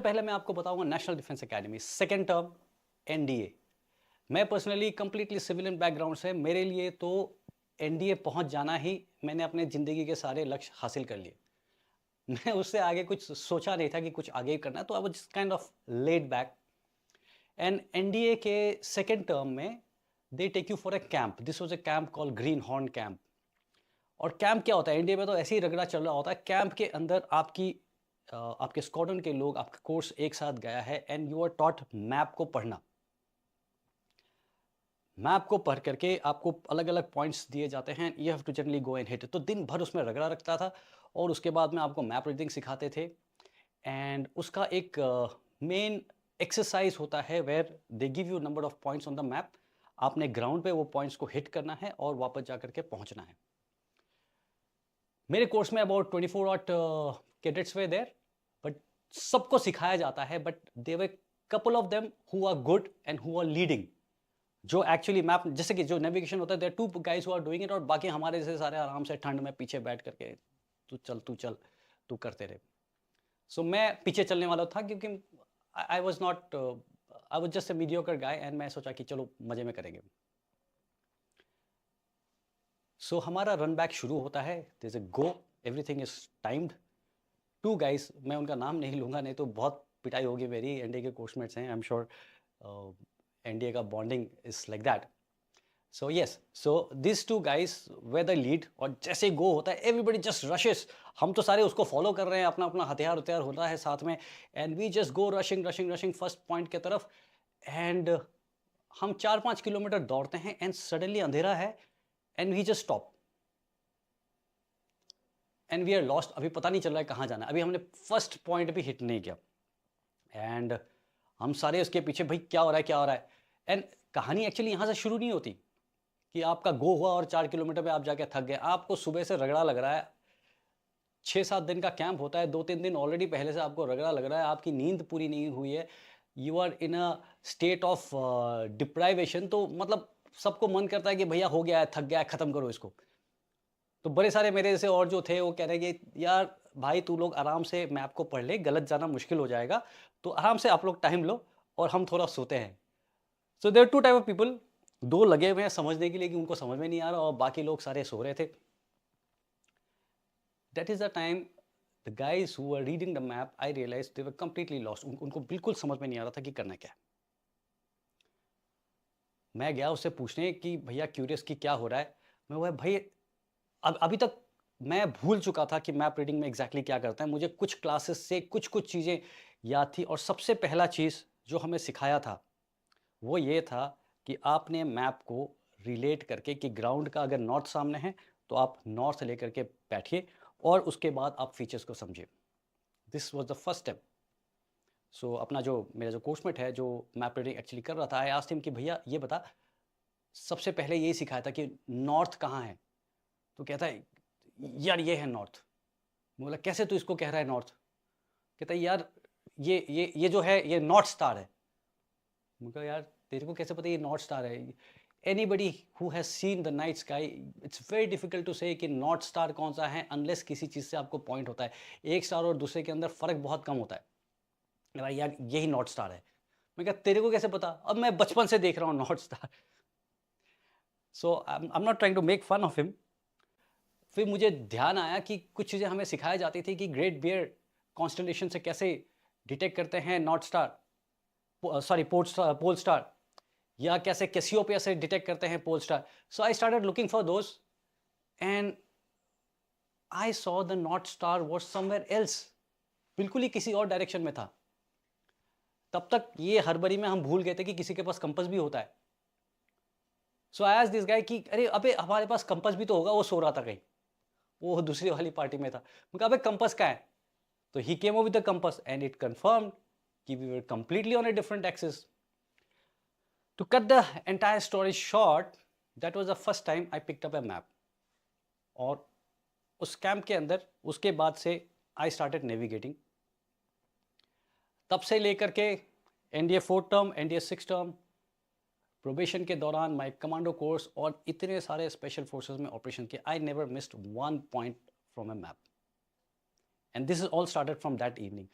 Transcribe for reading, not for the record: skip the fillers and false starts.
पहले मैं आपको बताऊंगा national defence academy second term NDA. मैं पर्सनली कंप्लीटली सिविलियन बैकग्राउंड से, मेरे लिए तो एनडीए पहुंच जाना ही, मैंने अपने ज़िंदगी के सारे लक्ष्य हासिल कर लिए। मैं उससे आगे कुछ सोचा नहीं था कि कुछ आगे करना है, तो I was just kind of laid back. And NDA के सेकेंड टर्म में they take you for a camp. This was a camp called greenhorn camp. और कैंप क्या होता है, इंडिया में तो ऐसे ही रगड़ा चल रहा होता है। कैंप के अंदर आपके स्क्वाड्रन के लोग, आपका कोर्स एक साथ गया है and you are taught map को पढ़ना। मैप को पढ़ करके आपको अलग अलग पॉइंट्स दिए जाते हैं, you have to generally go and hit. तो दिन भर उसमें रगड़ा रखता था और उसके बाद में आपको मैप रीडिंग सिखाते थे। एंड उसका एक मेन एक्सरसाइज होता है where they give you number of points on the map. आपने ग्राउंड पे वो पॉइंट्स को हिट करना है और वापस जा करके पहुंचना है। मेरे कोर्स में about 24 odd cadets were there, but सबको सिखाया जाता है, but they were couple of them who are good and who are leading. जो एक्चुअली मैप, जैसे कि जो नेविगेशन होता है, there two guys who are doing it, और बाकी हमारे जैसे सारे आराम से ठंड में पीछे बैठ करके तू चल तू करते रहे। सो मैं पीछे चलने वाला था, क्योंकि I was not, I was just a mediocre guy, and मैं सोचा कि चलो मजे में करेंगे। सो हमारा रन बैक शुरू होता है, there is a go, everything is timed. Two guys, मैं उनका नाम नहीं लूंगा, नहीं तो बहुत पिटाई होगी मेरी। एनडीए के कोर्समेट्स हैं, आई एम श्योर एनडीए का bonding is like that. So yes, so this two guys were the lead, और जैसे गो होता है एवरीबडी जस्ट रशेस। हम तो सारे उसको फॉलो कर रहे हैं, अपना अपना हथियार हथियार होता है साथ में, and we just go rushing rushing rushing first point के तरफ। एंड हम 4-5 किलोमीटर दौड़ते हैं एंड सडनली अंधेरा है and we just stop and we are lost. अभी पता नहीं चल रहा है कहाँ जाना है, अभी हमने फर्स्ट पॉइंट भी हिट नहीं किया। एंड हम सारे उसके पीछे, भाई क्या हो रहा है क्या हो रहा है। एंड कहानी एक्चुअली यहाँ से शुरू नहीं होती कि आपका गो हुआ और 4 किलोमीटर पे आप जाके थक गए। आपको सुबह से रगड़ा लग रहा है, 6-7 दिन का कैंप होता है, 2-3 दिन ऑलरेडी पहले से आपको रगड़ा लग रहा है, आपकी नींद पूरी नहीं हुई है, you are in a state of deprivation. तो मतलब सबको मन करता है कि भैया हो गया है, थक गया है, खत्म करो इसको। तो बड़े सारे मेरे जैसे और जो थे, वो कह रहे हैं कि यार भाई तू लोग आराम से मैप को पढ़ ले, गलत जाना मुश्किल हो जाएगा, तो आराम से आप लोग टाइम लो और हम थोड़ा सोते हैं। So there two type of people, दो लगे हुए हैं समझने के लिए कि उनको समझ में नहीं आ रहा, और बाकी लोग सारे सो रहे थे। That is the time the guys who were reading the map, I realise they were completely lost. उनको बिल्कुल समझ में नहीं आ रहा था कि करना क्या है। मैं गया उससे पूछने कि भैया क्यूरियस कि क्या हो रहा है। मैं वो भाई, अब अभी तक मैं भूल चुका था कि मैप रीडिंग में एग्जैक्टली क्या करता है। मुझे कुछ क्लासेस से कुछ कुछ चीज़ें याद थी, और सबसे पहला चीज़ जो हमें सिखाया था वो ये था कि आपने मैप को रिलेट करके, कि ग्राउंड का अगर नॉर्थ सामने है तो आप नॉर्थ लेकर के बैठिए और उसके बाद आप फीचर्स को समझिए। This was the first step. So अपना जो मेरा जो कोर्समेट है जो मैप रीडिंग एक्चुअली कर रहा था, आई आस्क्ड हिम कि भैया ये बता, सबसे पहले यही सिखाया था कि नॉर्थ कहाँ है। तो कहता है यार ये है नॉर्थ। बोला कैसे तू इसको कह रहा है नॉर्थ। कहता है यार ये जो है ये नॉर्थ स्टार है। मुझे यार तेरे को कैसे पता ये नॉर्थ स्टार है। Anybody who has seen the night sky, it's very difficult to say कि नॉर्थ स्टार कौन सा है, अनलेस किसी चीज़ से आपको पॉइंट होता है। एक स्टार और दूसरे के अंदर फ़र्क बहुत कम होता है। भाई यार यही नॉर्थ स्टार है। मैं कहा तेरे को कैसे पता, अब मैं बचपन से देख रहा हूँ north star. So I am not trying to make fun of him. फिर मुझे ध्यान आया कि कुछ चीज़ें हमें सिखाई जाती थी कि ग्रेट बियर कॉन्स्टलेशन से कैसे डिटेक्ट करते हैं north star, sorry pole star, या कैसे कैसियोपिया से डिटेक्ट करते हैं pole star. So I started looking for those and I saw the north star was somewhere else, बिल्कुल ही किसी और डायरेक्शन में था। तब तक ये हड़बड़ी में हम भूल गए थे कि किसी के पास कंपास भी होता है। सो आई आस्क्ड दिस गाय कि अरे अबे हमारे पास कंपास भी तो होगा। वो सो रहा था कहीं, वो दूसरी वाली पार्टी में था। मैं कहा अबे कंपास का है। तो he came over with the compass and it confirmed कि we were completely on a different axis. To cut the entire story short, that was the first time I picked up a map. और उस camp के अंदर उसके बाद से I started navigating. तब से लेकर के NDA 4th term, NDA 6th term, probation के दौरान माय कमांडो कोर्स और इतने सारे स्पेशल फोर्सेस में ऑपरेशन किए, I never missed one point from a map. And this is all started from that evening.